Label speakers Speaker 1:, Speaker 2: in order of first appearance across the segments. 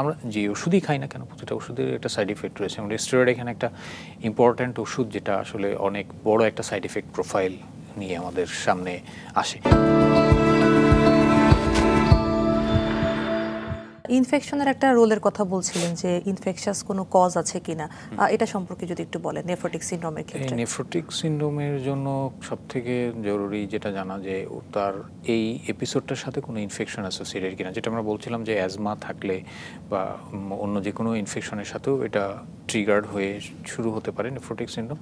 Speaker 1: আমরা যে ওষুধই খাই না কেন প্রতিটা ওষুধের একটা সাইড ইফেক্ট রয়েছে, এবং স্টেরয়েড এখানে একটা ইম্পর্ট্যান্ট ওষুধ যেটা আসলে অনেক বড় একটা সাইড ইফেক্ট প্রোফাইল নিয়ে আমাদের সামনে আসে।
Speaker 2: ইনফেকশনের একটা রোলের কথা বলছিলেন যে ইনফেকশাস কোনো কজ আছে কিনা, এটা সম্পর্কে যদি একটু বলেন নেফ্রোটিক সিনড্রোমের ক্ষেত্রে।
Speaker 1: নেফ্রোটিক সিনড্রোমের জন্য সবথেকে জরুরি যেটা জানা যে তার এই এপিসোডটার সাথে কোনো ইনফেকশন অ্যাসোসিয়েটেড কিনা, যেটা আমরা বলছিলাম যে অ্যাজমা থাকলে বা অন্য যে কোনো ইনফেকশনের সাথেও এটা ট্রিগার্ড হয়ে শুরু হতে পারে নেফ্রোটিক সিনড্রোম।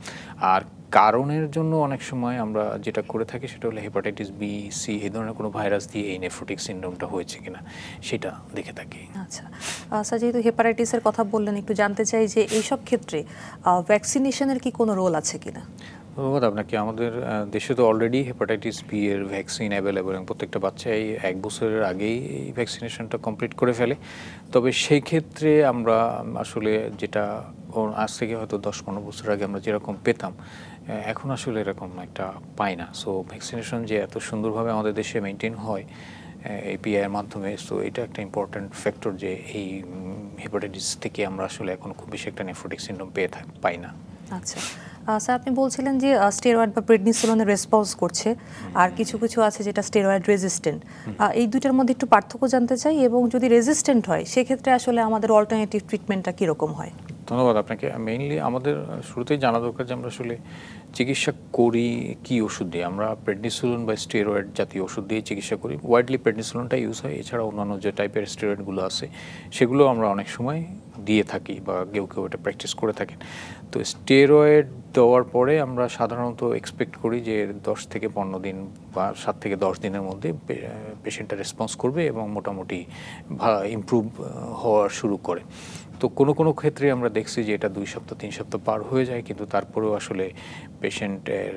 Speaker 1: আর কারণের জন্য অনেক সময় আমরা যেটা করে থাকি সেটা হলো হেপাটাইটিস বি, সি এই ধরনের কোনো ভাইরাস দিয়ে এই নেফ্রোটিক সিনড্রোমটা হয়েছে কিনা সেটা দেখে থাকি।
Speaker 2: আচ্ছা স্যার, যেহেতু হেপাটাইটিসের কথা বললেন, একটু জানতে চাই যে এইসব ক্ষেত্রে ভ্যাকসিনেশনের কি কোনো রোল আছে কিনা?
Speaker 1: ধন্যবাদ আপনাকে। আমাদের দেশে তো অলরেডি হেপাটাইটিস বি এর ভ্যাকসিন অ্যাভেলেবল, এবং প্রত্যেকটা বাচ্চাই 1 বছরের আগেই এই ভ্যাকসিনেশনটা কমপ্লিট করে ফেলে। তবে সেই ক্ষেত্রে আমরা আসলে যেটা আজ থেকে হয়তো 10-15 বছর আগে আমরা যেরকম পেতাম, এখন আসলে এরকম একটা পাই না। সো ভ্যাকসিনেশন যে এত সুন্দরভাবে আমাদের দেশে মেনটেন হয় এপিআইয়ের মাধ্যমে, সো এটা একটা ইম্পর্ট্যান্ট ফ্যাক্টর যে এই হেপাটাইটিস থেকে আমরা আসলে এখন খুব বেশি একটা নেফ্রোটিক সিনড্রোম পাই না।
Speaker 2: আচ্ছা স্যার, আপনি বলছিলেন যে স্টেরয়েড বা প্রেডনিসোলনের রেসপন্স করছে, আর কিছু কিছু আছে যেটা স্টেরয়েড রেজিস্ট্যান্ট। এই দুইটার মধ্যে একটু পার্থক্য জানতে চাই, এবং যদি রেজিস্ট্যান্ট হয় সেক্ষেত্রে আসলে আমাদের অল্টারনেটিভ ট্রিটমেন্টটা কীরকম হয়?
Speaker 1: ধন্যবাদ আপনাকে। মেইনলি আমাদের শুরুতেই জানা দরকার যে আমরা আসলে চিকিৎসা করি কি ওষুধ দিয়ে। আমরা প্রেডনিসোলন বা স্টেরয়েড জাতীয় ওষুধ দিয়ে চিকিৎসা করি। ওয়াইডলি প্রেডনিসোলনটা ইউজ হয়, এছাড়া অন্যান্য যে টাইপের স্টেরয়েডগুলো আছে সেগুলো আমরা অনেক সময় দিয়ে থাকি বা কেউ কেউ এটা প্র্যাকটিস করে থাকেন। তো স্টেরয়েড দেওয়ার পরে আমরা সাধারণত এক্সপেক্ট করি যে 10 থেকে 15 দিন বা 7 থেকে 10 দিনের মধ্যে পেশেন্টটা রেসপন্স করবে এবং মোটামুটি ইমপ্রুভ হওয়া শুরু করে। তো কোনো কোনো ক্ষেত্রে আমরা দেখছি যে এটা 2 সপ্তাহ 3 সপ্তাহ পার হয়ে যায়, কিন্তু তারপরেও আসলে পেশেন্টের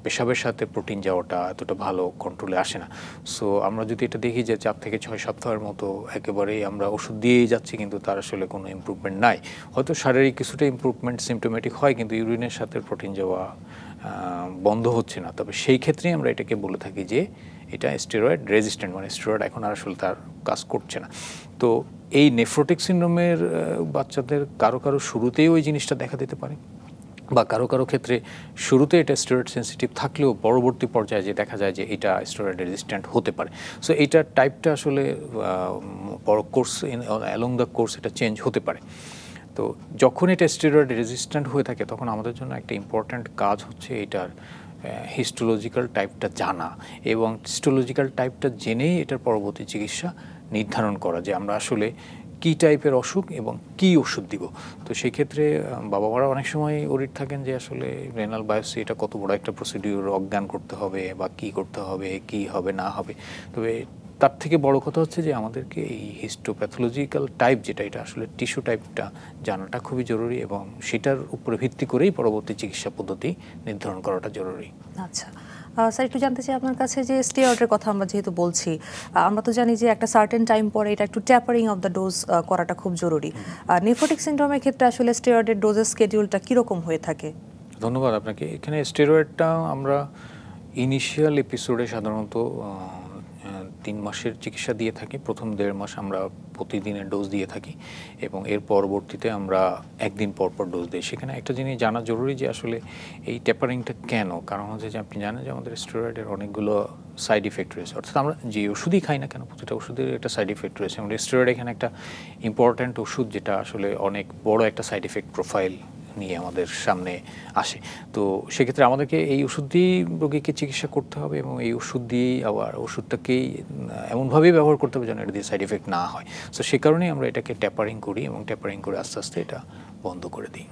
Speaker 1: পেশাবের সাথে প্রোটিন যাওয়াটা এতটা ভালো কন্ট্রোলে আসে না। সো আমরা যদি এটা দেখি যে 4 থেকে 6 সপ্তাহের মতো একেবারেই আমরা ওষুধ দিয়েই যাচ্ছি কিন্তু তার আসলে কোনো ইমপ্রুভমেন্ট নাই, হয়তো শারীরিক কিছুটা ইমপ্রুভমেন্ট সিমটোমেটিক হয় কিন্তু ইউরিনের সাথে প্রোটিন যাওয়া বন্ধ হচ্ছে না, তবে সেই ক্ষেত্রেই আমরা এটাকে বলে থাকি যে এটা স্টেরয়েড রেজিস্ট্যান্ট, মানে স্টেরয়েড এখন আর আসলে তার কাজ করছে না। তো এই নেফ্রোটিক সিনড্রোমের বাচ্চাদের কারো কারো শুরুতেই ওই জিনিসটা দেখা দিতে পারে, বা কারো কারো ক্ষেত্রে শুরুতে এটা স্টেরয়েড সেন্সিটিভ থাকলেও পরবর্তী পর্যায়ে যে দেখা যায় যে এটা স্টেরয়েড রেজিস্ট্যান্ট হতে পারে। সো এইটার টাইপটা আসলে কোর্স অ্যালং দ্য কোর্স এটা চেঞ্জ হতে পারে। তো যখন এটা স্টেরয়েড রেজিস্ট্যান্ট হয়ে থাকে তখন আমাদের জন্য একটা ইম্পর্ট্যান্ট কাজ হচ্ছে এটার হিস্টোলজিক্যাল টাইপটা জানা, এবং হিস্টোলজিক্যাল টাইপটা জেনেই এটার পরবর্তী চিকিৎসা নির্ধারণ করা যে আমরা আসলে কী টাইপের অসুখ এবং কী ওষুধ দিব। তো সেই ক্ষেত্রে বাবা মারা অনেক সময় ওরিড থাকেন যে আসলে রেনাল বায়োপসি এটা কত বড় একটা প্রসিডিউর, অজ্ঞান করতে হবে বা কী করতে হবে, কী হবে না হবে। তবে তার থেকে বড় কথা হচ্ছে যে আমাদেরকে এই হিস্টোপ্যাথোলজিক্যাল টাইপ যেটা, এটা আসলে টিস্যু টাইপটা জানাটা খুবই জরুরি, এবং সেটার উপরে ভিত্তি করেই পরবর্তী চিকিৎসা পদ্ধতি নির্ধারণ করাটা জরুরি।
Speaker 2: আচ্ছা স্যার, একটু জানতে চাই আপনার কাছে যে স্টেরয়েডের কথা আমরা যেহেতু বলছি, আমরা তো জানি যে একটা সার্টেন টাইম পরে এটা একটু ট্যাপারিং অফ দ্য ডোজ করাটা খুব জরুরি। নেফ্রোটিক সিনড্রোমের ক্ষেত্রে আসলে স্টেরয়েডের ডোজের স্কেডিউলটা কীরকম হয়ে থাকে?
Speaker 1: ধন্যবাদ আপনাকে। এখানে স্টেরয়েডটা আমরা ইনিশিয়াল এপিসোডে সাধারণত 3 মাসের চিকিৎসা দিয়ে থাকি। প্রথম 1.5 মাস আমরা প্রতিদিনের ডোজ দিয়ে থাকি, এবং এর পরবর্তীতে আমরা 1 দিন পর পর ডোজ দিই। সেখানে একটা জিনিস জানা জরুরি যে আসলে এই ট্যাপারিংটা কেন, কারণ হচ্ছে যে আপনি জানেন যে আমাদের স্টেরয়েডের অনেকগুলো সাইড ইফেক্ট রয়েছে, অর্থাৎ আমরা যে ওষুধই খাই না কেন প্রতিটা ওষুধের একটা সাইড ইফেক্ট রয়েছে, এবং স্টেরয়েড এখানে একটা ইম্পর্ট্যান্ট ওষুধ যেটা আসলে অনেক বড় একটা সাইড ইফেক্ট প্রোফাইল নিয়ে আমাদের সামনে আসে। তো সেক্ষেত্রে আমাদেরকে এই ওষুধ দিয়েই রোগীকে চিকিৎসা করতে হবে, এবং এই ওষুধ দিয়েই আবার ওষুধটাকেই এমনভাবেই ব্যবহার করতে হবে যেন এটা দিয়ে সাইড ইফেক্ট না হয়। সো সে কারণেই আমরা এটাকে ট্যাপারিং করি, এবং ট্যাপারিং করে আস্তে আস্তে এটা বন্ধ করে দিই।